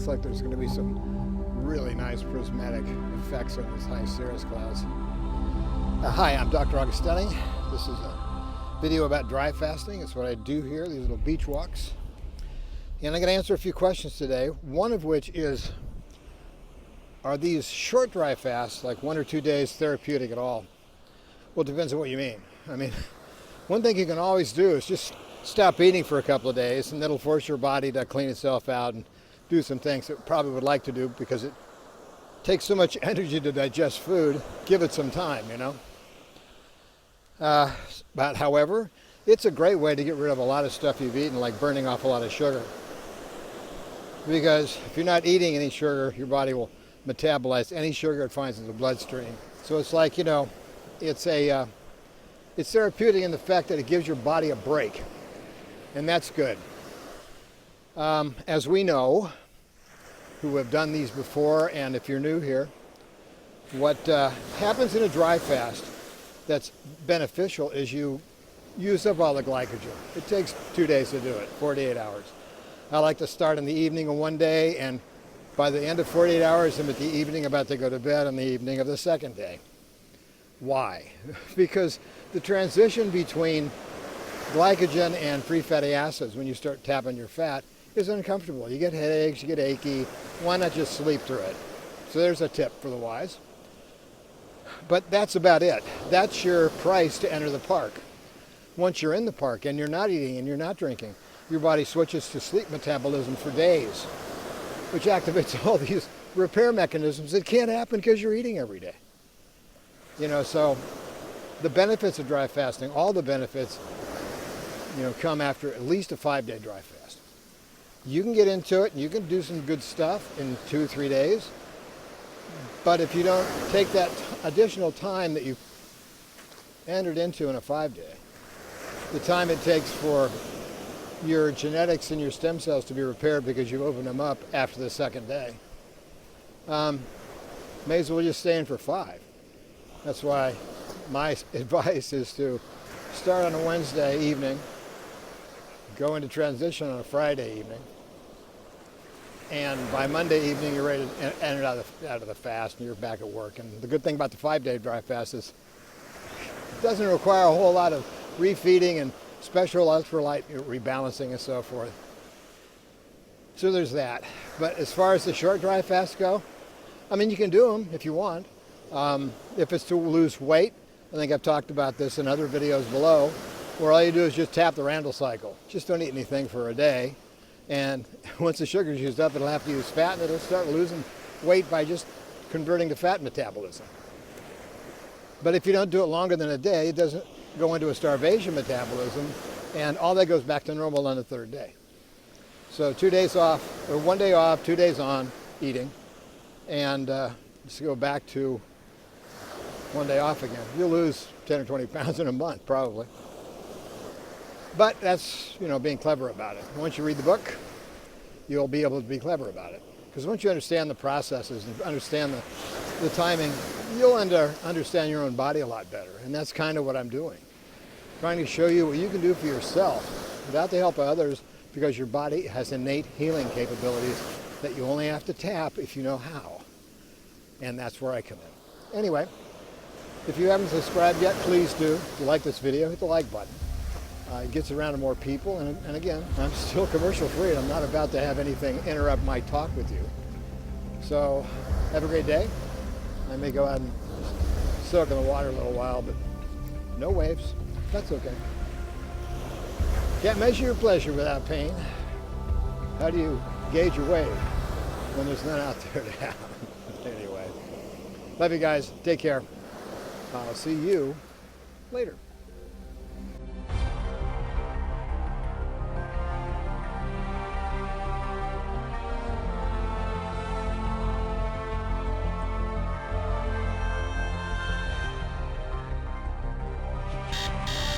looks like there's going to be some really nice prismatic effects on those high cirrus clouds. Hi, I'm Dr. Augustini. This is a video about dry fasting. It's what I do here, these little beach walks. And I'm going to answer a few questions today, one of which is, are these short dry fasts, like 1 or 2 days, therapeutic at all? Well, it depends on what you mean. I mean, one thing you can always do is just stop eating for a couple of days, and that'll force your body to clean itself out and do some things it probably would like to do because it takes so much energy to digest food. Give it some time, you know. But however, it's a great way to get rid of a lot of stuff you've eaten, like burning off a lot of sugar. Because if you're not eating any sugar, your body will metabolize any sugar it finds in the bloodstream. So it's like, you know, it's therapeutic in the fact that it gives your body a break. And that's good. As we know, who have done these before, and if you're new here, what happens in a dry fast that's beneficial is you use up all the glycogen. It takes 2 days to do it, 48 hours. I like to start in the evening of one day, and by the end of 48 hours, I'm at the evening about to go to bed on the evening of the second day. Why? Because the transition between glycogen and free fatty acids, when you start tapping your fat, is uncomfortable. You get headaches, you get achy. Why not just sleep through it? So there's a tip for the wise. But that's about it. That's your price to enter the park. Once you're in the park and you're not eating and you're not drinking, your body switches to sleep metabolism for days, which activates all these repair mechanisms that can't happen because you're eating every day. You know, so the benefits of dry fasting, all the benefits, you know, come after at least a 5-day dry fast. You can get into it and you can do some good stuff in 2 or 3 days. But if you don't take that additional time that you entered into in a 5-day, the time it takes for your genetics and your stem cells to be repaired because you've opened them up after the second day, may as well just stay in for 5. That's why my advice is to start on a Wednesday evening, go into transition on a Friday evening, and by Monday evening you're ready to enter out of the fast and you're back at work. And the good thing about the 5-day dry fast is it doesn't require a whole lot of refeeding and special electrolyte rebalancing and so forth. So there's that. But as far as the short dry fasts go, I mean, you can do them if you want. If it's to lose weight, I think I've talked about this in other videos below, where all you do is just tap the Randall cycle. Just don't eat anything for a day. And once the sugar's used up, it'll have to use fat, and it'll start losing weight by just converting to fat metabolism. But if you don't do it longer than a day, it doesn't go into a starvation metabolism, and all that goes back to normal on the 3rd day. So 2 days off, or 1 day off, 2 days on eating, and just go back to 1 day off again. You'll lose 10 or 20 pounds in a month, probably. But that's, you know, being clever about it. Once you read the book, you'll be able to be clever about it. Because once you understand the processes and understand the timing, you'll understand your own body a lot better. And that's kind of what I'm doing. Trying to show you what you can do for yourself without the help of others, because your body has innate healing capabilities that you only have to tap if you know how. And that's where I come in. Anyway, if you haven't subscribed yet, please do. If you like this video, hit the like button. It gets around to more people, and again, I'm still commercial free, and I'm not about to have anything interrupt my talk with you. So, have a great day. I may go out and soak in the water a little while, but no waves. That's okay. Can't measure your pleasure without pain. How do you gauge your wave when there's none out there to have? Anyway, love you guys. Take care. I'll see you later.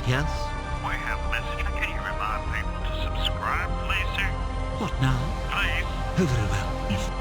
Yes? We have a message. Can you remind people to subscribe, please, sir? What now? Please. Oh, very well.